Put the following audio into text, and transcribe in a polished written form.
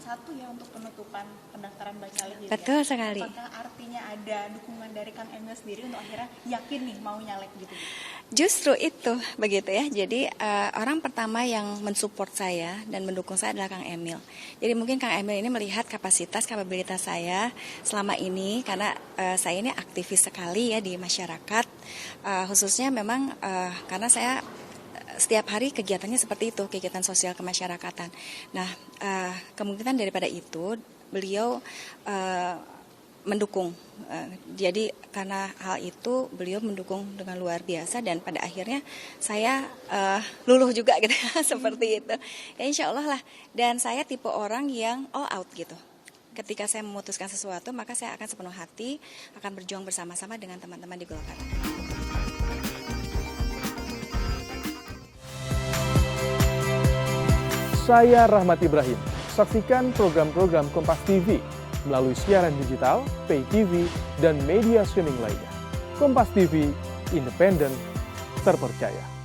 satu ya untuk penutupan pendaftaran Bacalek gitu. Betul ya. sekali. Apakah artinya ada dukungan dari Kang Emil sendiri untuk akhirnya yakin nih mau nyalek gitu? Justru itu begitu ya. Jadi orang pertama yang mensupport saya dan mendukung saya adalah Kang Emil. Jadi mungkin Kang Emil ini melihat kapasitas, kapabilitas saya selama ini karena saya ini aktivis sekali ya di masyarakat. Khususnya memang karena saya setiap hari kegiatannya seperti itu, kegiatan sosial kemasyarakatan. Nah, kemungkinan daripada itu beliau mendukung. Jadi karena hal itu beliau mendukung dengan luar biasa dan pada akhirnya saya luluh juga gitu seperti itu. Ya insya Allah lah. Dan saya tipe orang yang all out gitu. Ketika saya memutuskan sesuatu maka saya akan sepenuh hati akan berjuang bersama-sama dengan teman-teman di Golkar. Saya Rahmat Ibrahim. Saksikan program-program Kompas TV melalui siaran digital, pay TV, dan media streaming lainnya. Kompas TV, independen, terpercaya.